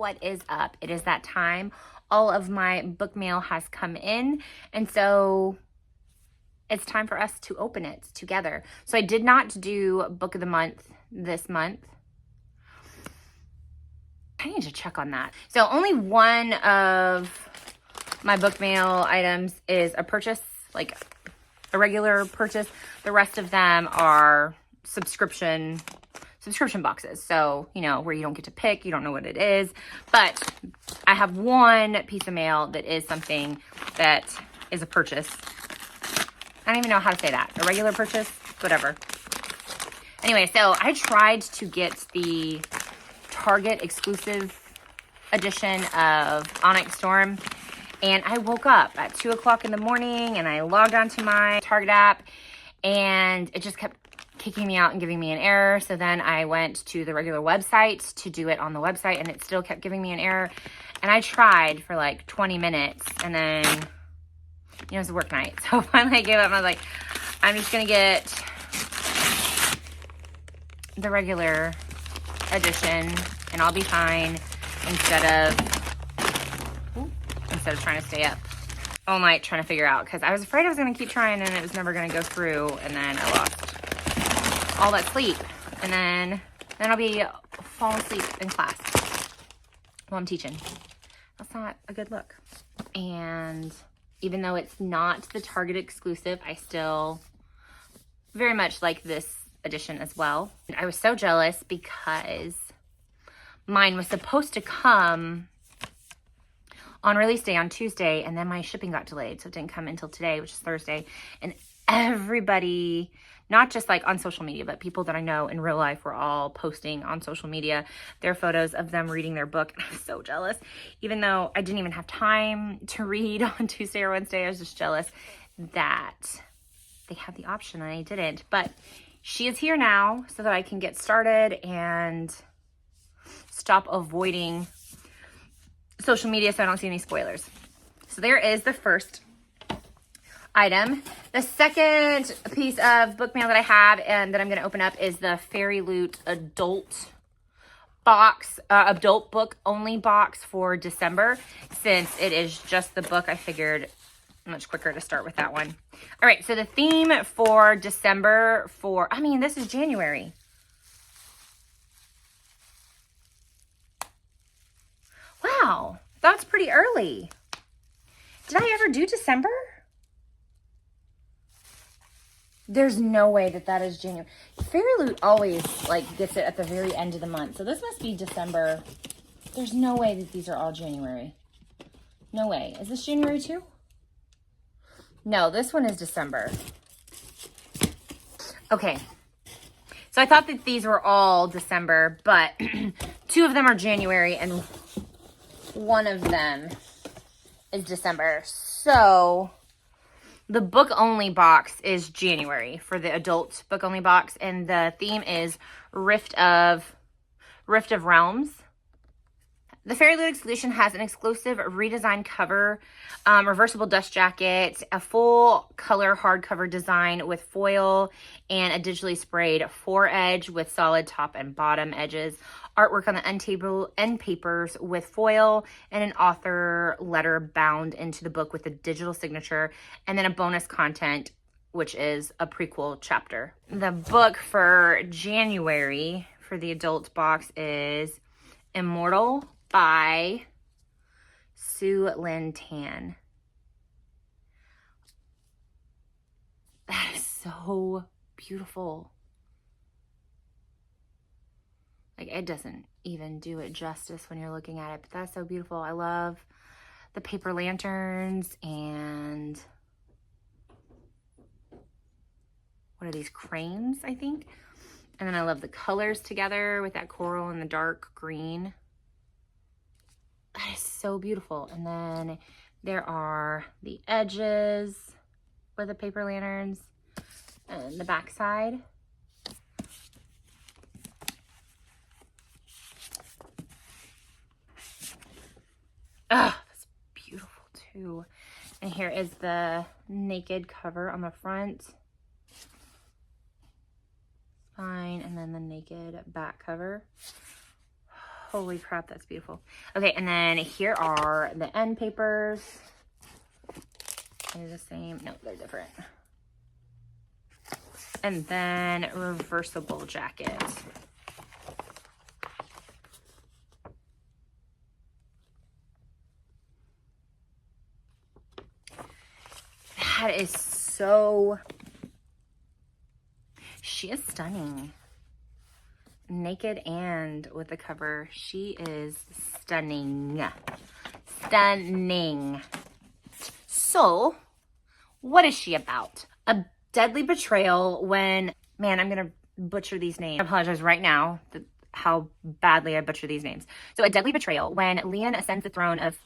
what is up? It is that time. All of my book mail has come in, and so it's time for us to open it together. So I did not do book of the month this month. I need to check on that. So only one of my book mail items is a purchase, like a regular purchase. The rest of them are subscription boxes. So, you know, where you don't get to pick, you don't know what it is. But I have one piece of mail that is something that is a purchase. I don't even know how to say that. A regular purchase, whatever. Anyway, so I tried to get the Target exclusive edition of Onyx Storm, and I woke up at 2 o'clock in the morning and I logged onto my Target app, and it just kept kicking me out and giving me an error. So then I went to the regular website to do it on the website, and it still kept giving me an error. And I tried for like 20 minutes, and then, you know, it was a work night. So finally I gave up, and I was like, I'm just going to get the regular edition and I'll be fine, instead of trying to stay up all night trying to figure out, because I was afraid I was going to keep trying and it was never going to go through, and then I lost all that sleep, and then I'll be falling asleep in class while I'm teaching. That's not a good look. And even though it's not the Target exclusive, I still very much like this edition as well. I was so jealous because mine was supposed to come on release day on Tuesday, and then my shipping got delayed, so it didn't come until today, which is Thursday. And everybody, not just like on social media, but people that I know in real life, were all posting on social media their photos of them reading their book. And I was so jealous. Even though I didn't even have time to read on Tuesday or Wednesday, I was just jealous that they had the option and I didn't. But she is here now so that I can get started and stop avoiding social media so I don't see any spoilers. So there is the first item. The second piece of book mail that I have and that I'm going to open up is the Fairyloot adult box, adult book only box for December. Since it is just the book, I figured much quicker to start with that one. All right, so the theme for December this is January. Wow, that's pretty early. Did I ever do December? There's no way that is January. Fairyloot always gets it at the very end of the month. So this must be December. There's no way that these are all January. No way. Is this January too? No, this one is December. Okay. So I thought that these were all December, but 2 of them are January and 1 of them is December. So the book only box is January for the adult book only box, and the theme is Rift of Realms. The Fairyloot Exclusion has an exclusive redesigned cover, reversible dust jacket, a full color hardcover design with foil, and a digitally sprayed 4-edge with solid top and bottom edges. Artwork on the end papers with foil, and an author letter bound into the book with a digital signature, and then a bonus content, which is a prequel chapter. The book for January for the adult box is Immortal by Sue Lynn Tan. That is so beautiful. It doesn't even do it justice when you're looking at it, but that's so beautiful. I love the paper lanterns and what are these, cranes, I think? And then I love the colors together with that coral and the dark green. That is so beautiful. And then there are the edges with the paper lanterns and the back side. Ah, that's beautiful too. And here is the naked cover on the front. Fine. And then the naked back cover. Holy crap, that's beautiful. Okay, and then here are the end papers. Are they the same? No, they're different. And then reversible jacket. That is so... She is stunning. Naked and with the cover. She is stunning. Stunning. So, what is she about? A deadly betrayal when... Man, I'm going to butcher these names. I apologize right now how badly I butcher these names. So, a deadly betrayal when Lian ascends the throne of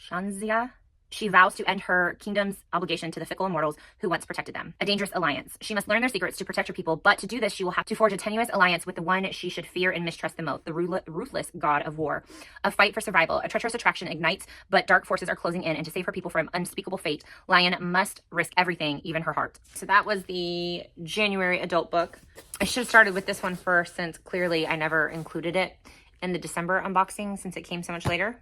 Shanxia. She vows to end her kingdom's obligation to the fickle immortals who once protected them. A dangerous alliance. She must learn their secrets to protect her people, but to do this, she will have to forge a tenuous alliance with the one she should fear and mistrust the most, the ruthless god of war. A fight for survival. A treacherous attraction ignites, but dark forces are closing in, and to save her people from unspeakable fate, Lian must risk everything, even her heart. So that was the January adult book. I should have started with this one first, since clearly I never included it in the December unboxing since it came so much later,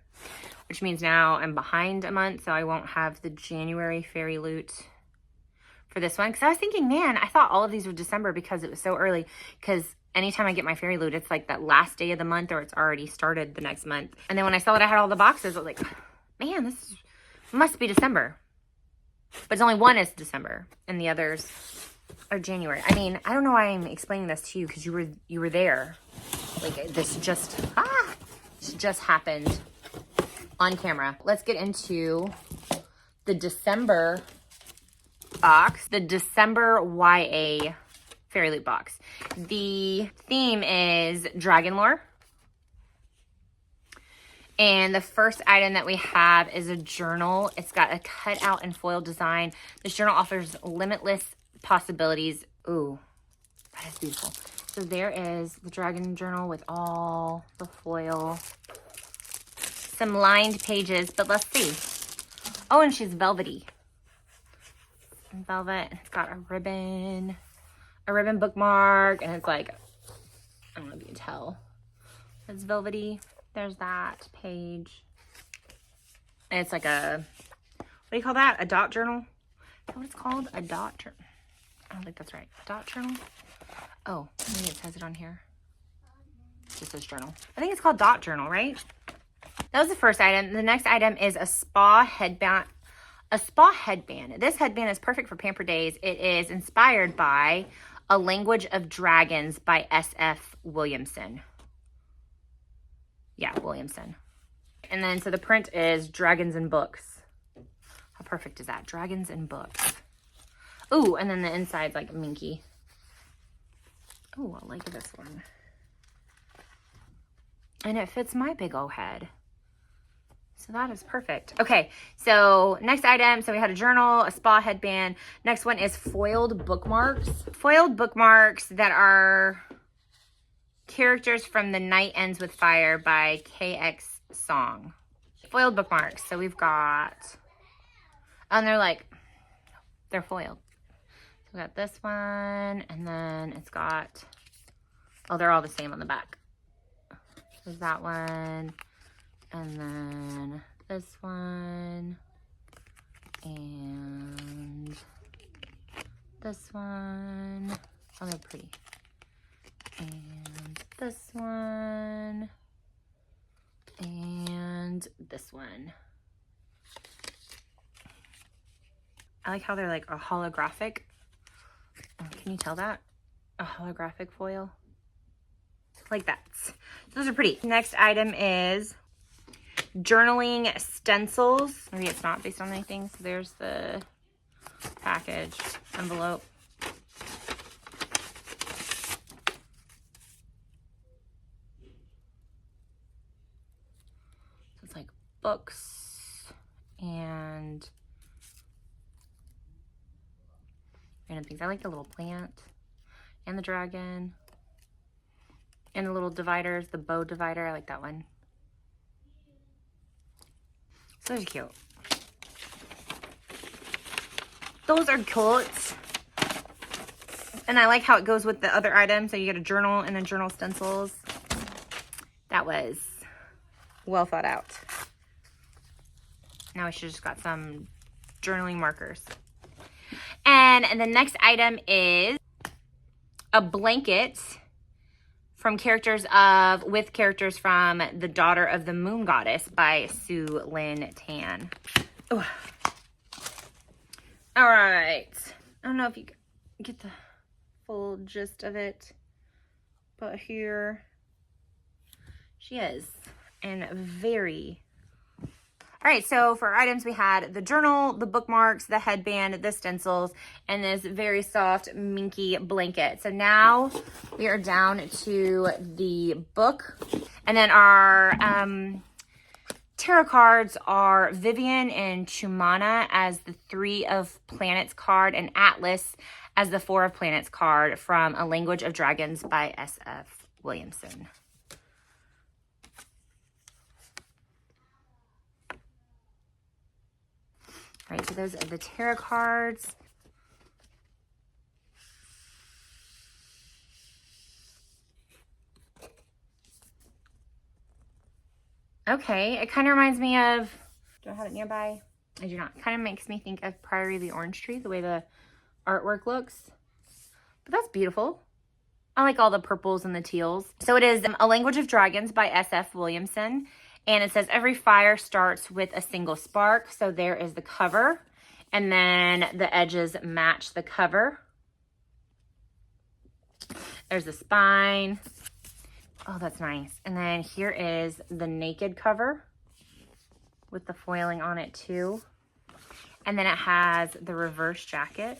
which means now I'm behind a month, so I won't have the January Fairyloot for this one. Because I was thinking, man, I thought all of these were December because it was so early. Because anytime I get my Fairyloot, it's like that last day of the month or it's already started the next month. And then when I saw that I had all the boxes, I was like, man, this must be December. But it's only one is December and the others are January. I mean, I don't know why I'm explaining this to you because you were there. Like this just happened on camera. Let's get into the December box, the December YA Fairyloot box. The theme is dragon lore. And the first item that we have is a journal. It's got a cutout and foil design. This journal offers limitless possibilities. Ooh, that is beautiful. So there is the dragon journal with all the foil. Some lined pages, but let's see. Oh, and she's velvety. Velvet. It's got a ribbon bookmark, and it's like, I don't know if you can tell. It's velvety. There's that page. And it's like a, what do you call that? A dot journal? Is that what it's called? A dot journal. I don't think that's right. A dot journal? Oh, maybe it says it on here. It just says journal. I think it's called dot journal, right? That was the first item. The next item is a spa headband. A spa headband. This headband is perfect for pamper days. It is inspired by A Language of Dragons by S.F. Williamson. Yeah, Williamson. And then, so the print is Dragons and Books. How perfect is that? Dragons and Books. Ooh, and then the inside's like minky. Ooh, I like this one. And it fits my big old head. So that is perfect. Okay, so next item. So we had a journal, a spa headband. Next one is foiled bookmarks. Foiled bookmarks that are characters from The Night Ends with Fire by KX Song. Foiled bookmarks. So we've got, and they're foiled. So we got this one, and then it's got, oh, they're all the same on the back. There's that one, and then this one, and this one. Oh, they're pretty. And this one, and this one. I like how they're like a holographic. Can you tell that? A holographic foil. Like that. Those are pretty. Next item is journaling stencils. Maybe it's not based on anything. So there's the package envelope. So it's like books and random things. I like the little plant and the dragon and the little dividers, the bow divider. I like that one. So those are cute. Those are cute. And I like how it goes with the other items. So you get a journal and then journal stencils. That was well thought out. Now we should just got some journaling markers. And the next item is a blanket with characters from The Daughter of the Moon Goddess by Sue Lynn Tan. Ooh. All right. I don't know if you get the full gist of it, but here she is. And very... All right, so for our items, we had the journal, the bookmarks, the headband, the stencils, and this very soft, minky blanket. So now we are down to the book. And then our tarot cards are Vivian and Chumana as the 3 of Planets card, and Atlas as the 4 of Planets card from A Language of Dragons by S.F. Williamson. All right, so those are the tarot cards. Okay, it kind of reminds me of, do I have it nearby? I do not. Kind of makes me think of Priory of the Orange Tree, the way the artwork looks. But that's beautiful. I like all the purples and the teals. So it is A Language of Dragons by S.F. Williamson. And it says every fire starts with a single spark. So there is the cover. And then the edges match the cover. There's the spine. Oh, that's nice. And then here is the naked cover with the foiling on it too. And then it has the reverse jacket,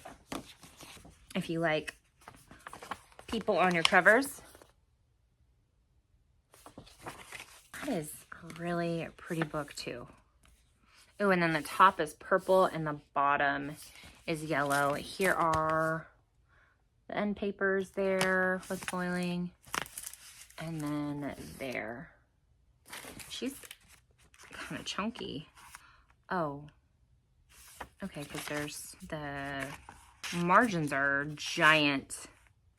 if you like people on your covers. That is a really pretty book too. Oh, and then the top is purple and the bottom is yellow. Here are the end papers there with foiling. And then there. She's kind of chunky. Oh. Okay, because there's the margins are giant.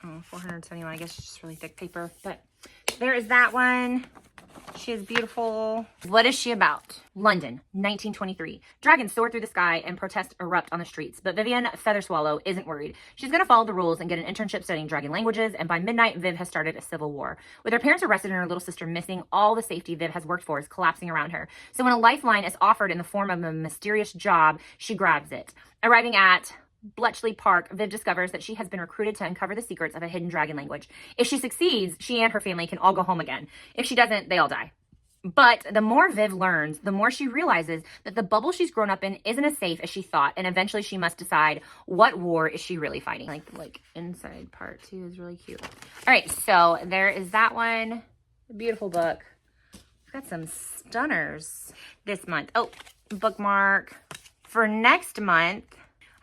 Oh, 471. I guess it's just really thick paper. But there is that one. She is beautiful. What is she about? London, 1923. Dragons soar through the sky and protests erupt on the streets, but Vivian Featherswallow isn't worried. She's going to follow the rules and get an internship studying dragon languages, and by midnight, Viv has started a civil war. With her parents arrested and her little sister missing, all the safety Viv has worked for is collapsing around her. So when a lifeline is offered in the form of a mysterious job, she grabs it. Arriving at Bletchley Park, Viv discovers that she has been recruited to uncover the secrets of a hidden dragon language. If she succeeds, she and her family can all go home again. If she doesn't, they all die. But the more Viv learns, the more she realizes that the bubble she's grown up in isn't as safe as she thought, and eventually she must decide what war is she really fighting. Like inside part too is really cute. All right, so there is that one. A beautiful book. We've got some stunners this month. Oh, bookmark. For next month,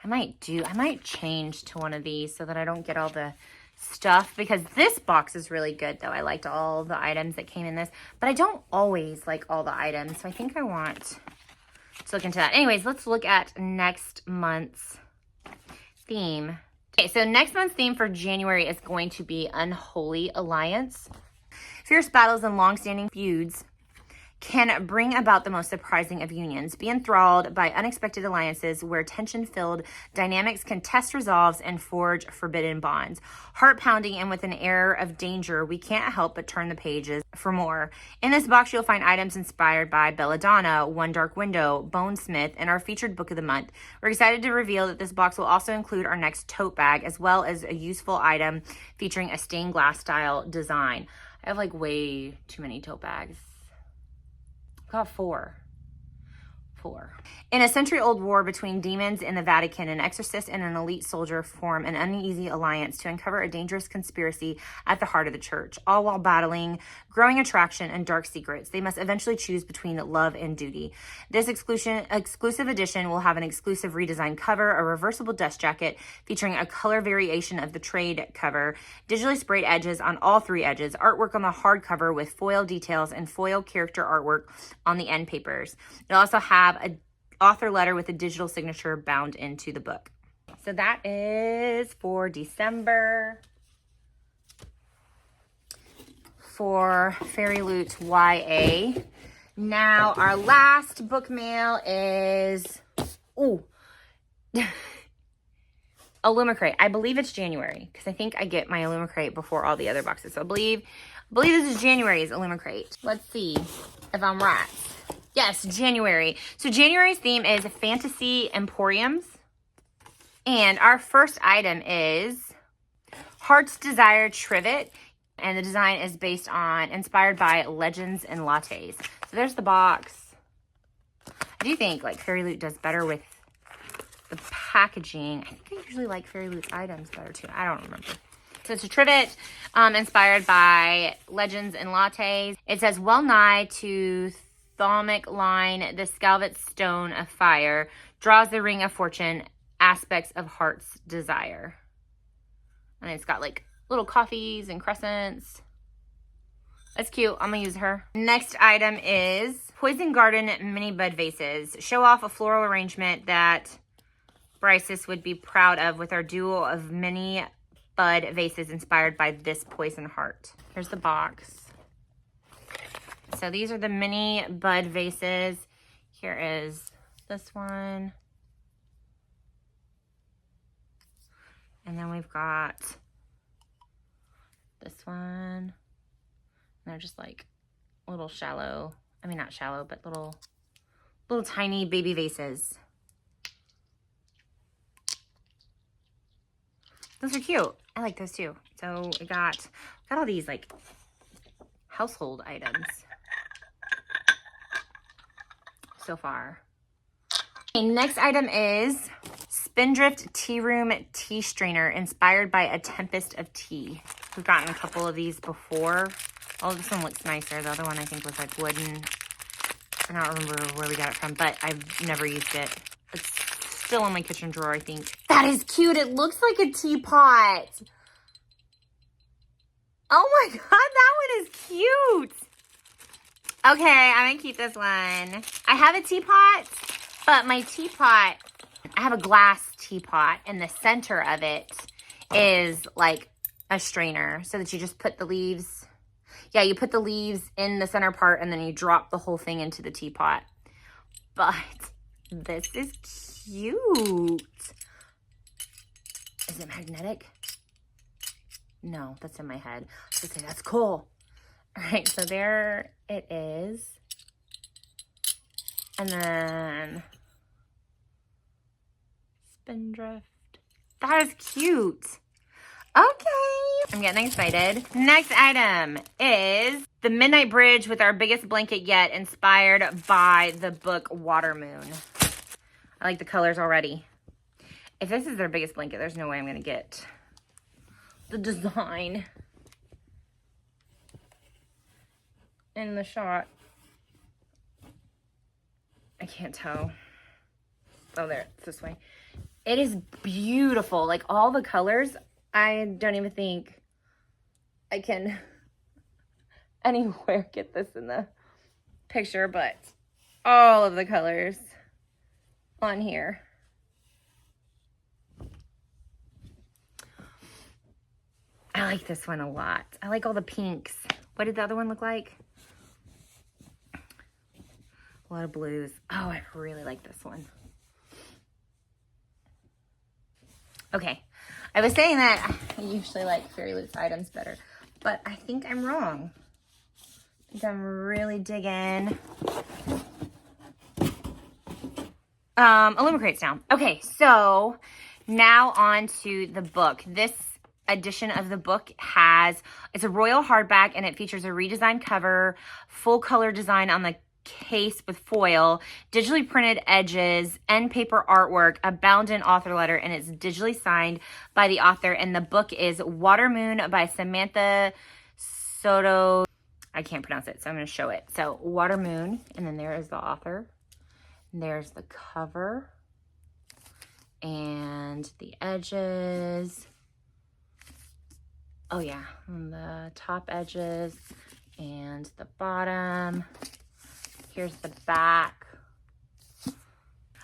I might change to one of these so that I don't get all the stuff, because this box is really good though. I liked all the items that came in this, but I don't always like all the items, so I think I want to look into that. Anyways, let's look at next month's theme. Okay, so next month's theme for January is going to be Unholy Alliance. Fierce battles and long-standing feuds can bring about the most surprising of unions. Be enthralled by unexpected alliances where tension-filled dynamics can test resolves and forge forbidden bonds. Heart-pounding and with an air of danger, we can't help but turn the pages for more. In this box, you'll find items inspired by Belladonna, One Dark Window, Bonesmith, and our featured book of the month. We're excited to reveal that this box will also include our next tote bag, as well as a useful item featuring a stained glass style design. I have like way too many tote bags. Got four. In a century-old war between demons in the Vatican, an exorcist and an elite soldier form an uneasy alliance to uncover a dangerous conspiracy at the heart of the church. All while battling growing attraction and dark secrets, they must eventually choose between love and duty. This exclusive edition will have an exclusive redesigned cover, a reversible dust jacket featuring a color variation of the trade cover, digitally sprayed edges on all 3 edges, artwork on the hardcover with foil details and foil character artwork on the end papers. It'll also have a author letter with a digital signature bound into the book. So that is for December. for Fairyloot YA. Now, our last book mail is, Illumicrate. I believe it's January, because I think I get my Illumicrate before all the other boxes. So I believe this is January's Illumicrate. Let's see if I'm right. Yes, January. So January's theme is Fantasy Emporiums. And our first item is Heart's Desire Trivet. And the design is inspired by Legends and Lattes. So there's the box. I do think like Fairyloot does better with the packaging. I think I usually like Fairyloot's items better too. I don't remember. So it's a trivet inspired by Legends and Lattes. It says, well nigh to Thaumic line, the Skalvet Stone of Fire draws the Ring of Fortune, aspects of Heart's Desire. And it's got like little coffees and crescents. That's cute. I'm gonna use her. Next item is Poison Garden mini bud vases. Show off a floral arrangement that Bryces would be proud of with our duo of mini bud vases inspired by this poison heart. Here's the box. So these are the mini bud vases. Here is this one. And then we've got this one. And they're just like little shallow, I mean not shallow, but little tiny baby vases. Those are cute. I like those too. So I got all these like household items so far. Okay, next item is Spindrift Tea Room Tea Strainer inspired by A Tempest of Tea. We've gotten a couple of these before. Oh, this one looks nicer. The other one I think was like wooden. I don't remember where we got it from, but I've never used it. It's still in my kitchen drawer, I think. That is cute. It looks like a teapot. Oh my God, that one is cute. Okay, I'm gonna keep this one. I have a teapot, but my teapot, I have a glass teapot, and the center of it is like a strainer so that you just put the leaves. Yeah, you put the leaves in the center part and then you drop the whole thing into the teapot. But this is cute. Is it magnetic? No, that's in my head. I was gonna say, that's cool. All right, so there it is. And then Spindrift. That is cute. Okay, I'm getting excited. Next item is the Midnight Bridge with our biggest blanket yet, inspired by the book Water Moon. I like the colors already. If this is their biggest blanket, there's no way I'm gonna get the design in the shot. I can't tell. Oh, there, it's this way. It is beautiful. Like all the colors, I don't even think I can anywhere get this in the picture, but all of the colors on here. I like this one a lot. I like all the pinks. What did the other one look like? A lot of blues. Oh, I really like this one. Okay, I was saying that I usually like Fairyloot's items better, but I think I'm wrong. I think I'm really digging Illumicrate's now. Okay, so now on to the book. This edition of the book it's a royal hardback, and it features a redesigned cover, full color design on the case with foil, digitally printed edges, end paper artwork, a bound-in author letter, and it's digitally signed by the author. And the book is Water Moon by Samantha Soto. I can't pronounce it, so I'm going to show it. So Water Moon, and then there is the author. And there's the cover and the edges. Oh yeah, on the top edges and the bottom. Here's the back.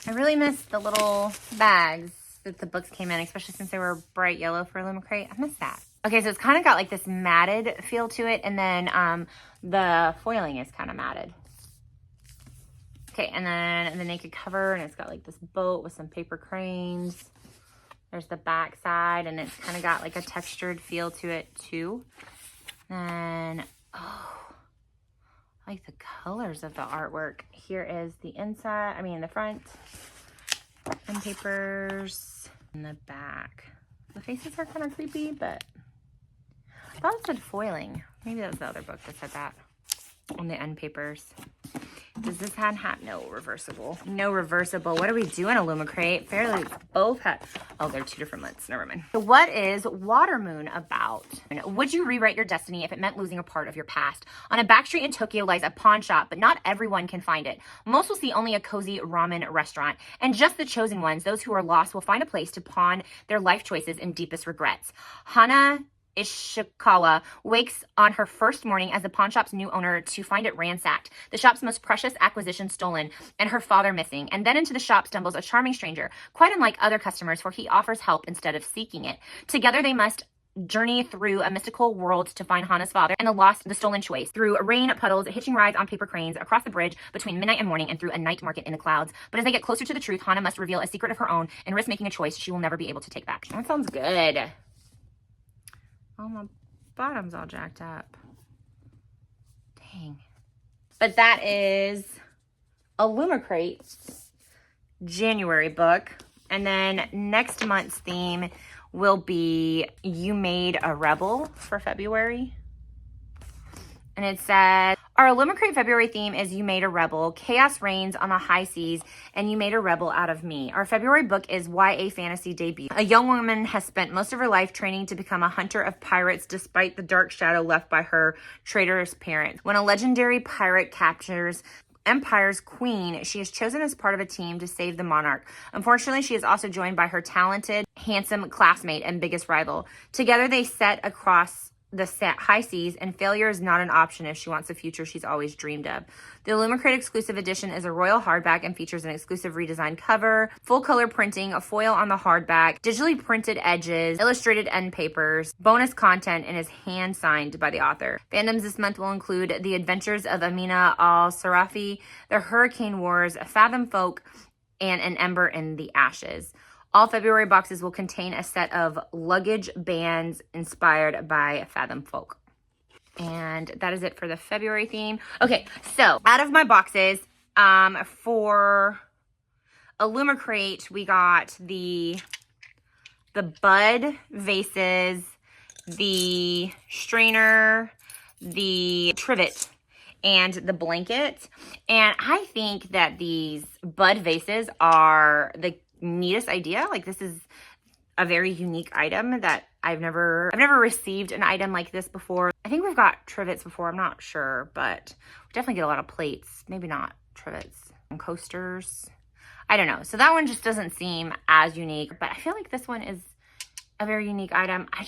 I really miss the little bags that the books came in, especially since they were bright yellow for Illumicrate. I miss that. Okay, so it's kind of got like this matted feel to it, and then the foiling is kind of matted. Okay, and then the naked cover, and it's got like this boat with some paper cranes. There's the back side, and it's kind of got like a textured feel to it too. And, oh, I like the colors of the artwork. Here is the inside, the front, and papers, and the back. The faces are kind of creepy, but I thought it said foiling. Maybe that was the other book that said that on the end papers. Does this hand have no reversible? No reversible. What are we doing, Illumicrate? Fairyloot both have, oh, they're 2 different months. Never mind. So what is Water Moon about? Would you rewrite your destiny if it meant losing a part of your past? On a back street in Tokyo lies a pawn shop, but not everyone can find it. Most will see only a cozy ramen restaurant, and just the chosen ones, those who are lost, will find a place to pawn their life choices and deepest regrets. Hana Ishikawa wakes on her first morning as the pawn shop's new owner to find it ransacked, the shop's most precious acquisition stolen, and her father missing. And then into the shop stumbles a charming stranger, quite unlike other customers, for he offers help instead of seeking it. Together they must journey through a mystical world to find Hana's father and the stolen choice, through rain puddles, hitching rides on paper cranes, across the bridge between midnight and morning, and through a night market in the clouds. But as they get closer to the truth, Hana must reveal a secret of her own and risk making a choice she will never be able to take back. That sounds good. Oh, my bottom's all jacked up. Dang. But that is Illumicrate's January book. And then next month's theme will be You Made a Rebel for February. And it says, our Illumicrate February theme is You Made a Rebel. Chaos reigns on the high seas, and you made a rebel out of me. Our February book is YA fantasy debut. A young woman has spent most of her life training to become a hunter of pirates despite the dark shadow left by her traitorous parents. When a legendary pirate captures Empire's queen, she is chosen as part of a team to save the monarch. Unfortunately, she is also joined by her talented, handsome classmate and biggest rival. Together, they set across the high seas, and failure is not an option if she wants the future she's always dreamed of. The Illumicrate exclusive edition is a royal hardback and features an exclusive redesigned cover, full color printing, a foil on the hardback, digitally printed edges, illustrated end papers, bonus content, and is hand signed by the author. Fandoms this month will include The Adventures of Amina Al-Sarafi, The Hurricane Wars, Fathom Folk, and An Ember in the Ashes. All February boxes will contain a set of luggage bands inspired by Fathom Folk. And that is it for the February theme. Okay, so out of my boxes, for Illumicrate, we got the bud vases, the strainer, the trivet, and the blanket. And I think that these bud vases are the neatest idea. Like, this is a very unique item that I've never received an item like this before. I think we've got trivets before, I'm not sure, but we definitely get a lot of plates. Maybe not trivets. And coasters. I don't know. So that one just doesn't seem as unique, but I feel like this one is a very unique item. I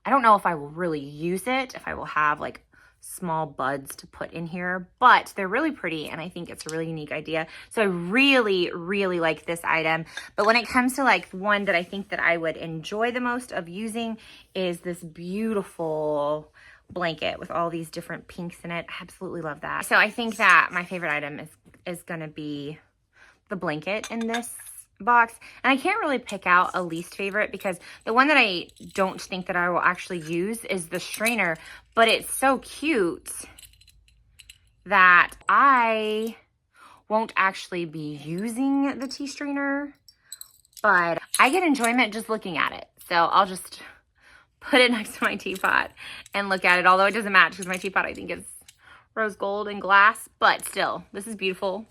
don't know if I will really use it, if I will have like small buds to put in here, but they're really pretty, and I think it's a really unique idea. So I really, really like this item. But when it comes to like one that I think that I would enjoy the most of using is this beautiful blanket with all these different pinks in it. I absolutely love that. So I think that my favorite item is gonna be the blanket in this box. And I can't really pick out a least favorite, because the one that I don't think that I will actually use is the strainer, but it's so cute that I won't actually be using the tea strainer, but I get enjoyment just looking at it. So I'll just put it next to my teapot and look at it, although it doesn't match because my teapot I think is rose gold and glass, but still, this is beautiful.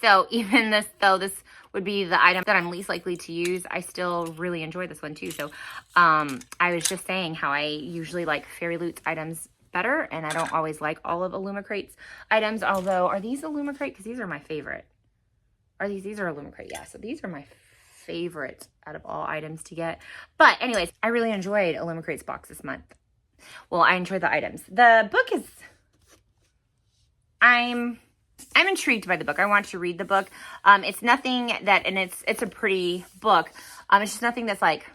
So even this, though this would be the item that I'm least likely to use, I still really enjoy this one too. So I was just saying how I usually like Fairyloot's items better, and I don't always like all of Illumicrate's items. Although, are these Illumicrate? Because these are my favorite. These are Illumicrate? Yeah, so these are my favorite out of all items to get. But anyways, I really enjoyed Illumicrate's box this month. Well, I enjoyed the items. The book is, I'm intrigued by the book. I want to read the book. It's nothing that, and it's a pretty book. It's just nothing that's like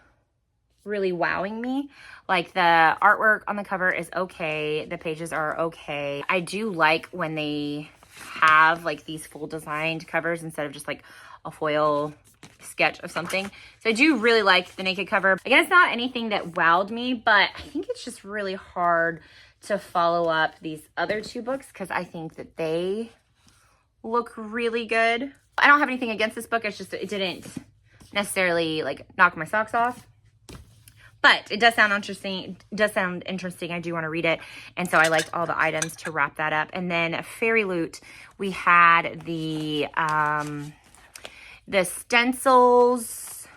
really wowing me. Like the artwork on the cover is okay. The pages are okay. I do like when they have like these full designed covers instead of just like a foil sketch of something. So I do really like the naked cover. Again, it's not anything that wowed me, but I think it's just really hard to follow up these other two books because I think that they look really good. I don't have anything against this book. It's just, it didn't necessarily like knock my socks off. But it does sound interesting. It does sound interesting. I do want to read it. And so I liked all the items to wrap that up. And then Fairyloot, we had the stencils,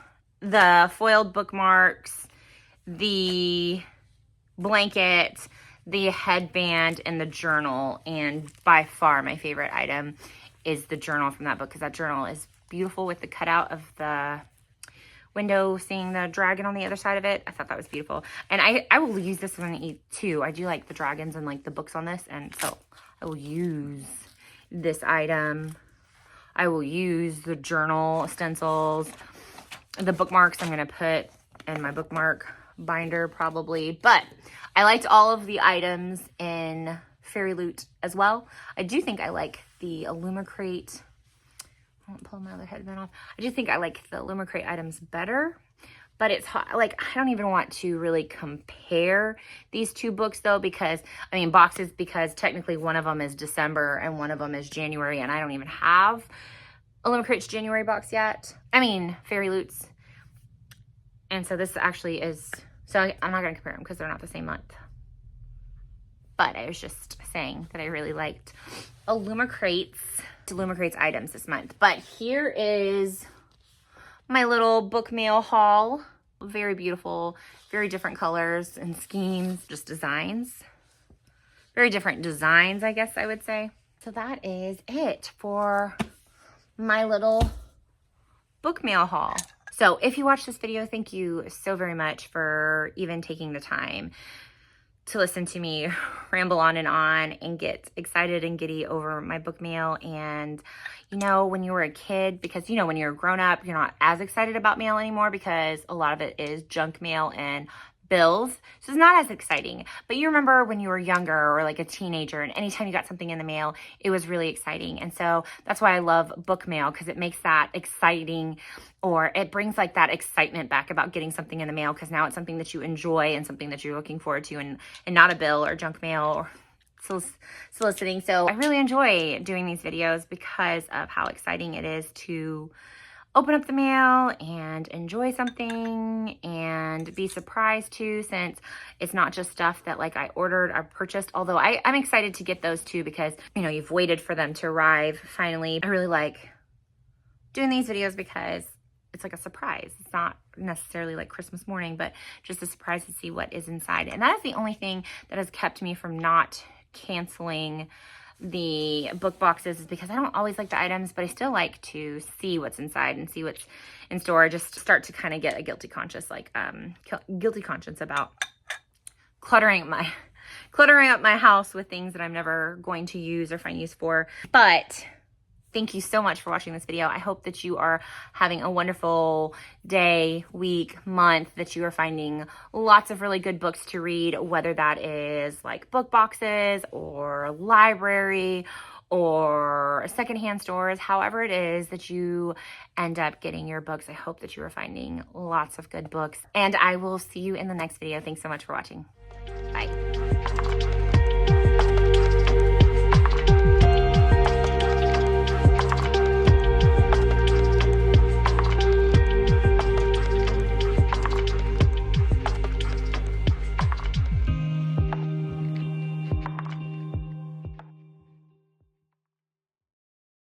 the foiled bookmarks, the blanket, the headband, and the journal. And by far my favorite item is the journal from that book, because that journal is beautiful with the cutout of the window, seeing the dragon on the other side of it. I thought that was beautiful. And I will use this one too. I do like the dragons and like the books on this. And so I will use this item. I will use the journal stencils. The bookmarks I'm going to put in my bookmark binder probably. But I liked all of the items in Fairyloot as well. I do think I like the Illumicrate. I won't pull my other headband off. I do think I like the Illumicrate items better, but it's like, I don't even want to really compare these two books though, because I mean boxes, because technically one of them is December and one of them is January, and I don't even have Illumicrate's January box yet. I mean Fairyloot's. And so this actually is, so I'm not going to compare them because they're not the same month. But I was just saying that I really liked Illumicrate's items this month. But here is my little book mail haul. Very beautiful, very different colors and schemes, just designs. Very different designs, I guess I would say. So that is it for my little book mail haul. So if you watched this video, thank you so very much for even taking the time to listen to me ramble on and get excited and giddy over my book mail. And you know, when you were a kid, because you know, when you're a grown up, you're not as excited about mail anymore because a lot of it is junk mail and bills. So it's not as exciting. But you remember when you were younger or like a teenager, and anytime you got something in the mail, it was really exciting. And so that's why I love book mail, because it makes that exciting, or it brings like that excitement back about getting something in the mail, because now it's something that you enjoy and something that you're looking forward to, and not a bill or junk mail or soliciting. So I really enjoy doing these videos because of how exciting it is to open up the mail and enjoy something and be surprised too, since it's not just stuff that like I ordered or purchased, although I'm excited to get those too, because you know, you've waited for them to arrive finally. I really like doing these videos because it's like a surprise. It's not necessarily like Christmas morning, but just a surprise to see what is inside. And that is the only thing that has kept me from not canceling the book boxes, is because I don't always like the items, but I still like to see what's inside and see what's in store. Just start to kind of get a guilty conscience about cluttering up my house with things that I'm never going to use or find use for. But thank you so much for watching this video. I hope that you are having a wonderful day, week, month, that you are finding lots of really good books to read, whether that is like book boxes or library or secondhand stores, however it is that you end up getting your books. I hope that you are finding lots of good books, and I will see you in the next video. Thanks so much for watching. Bye.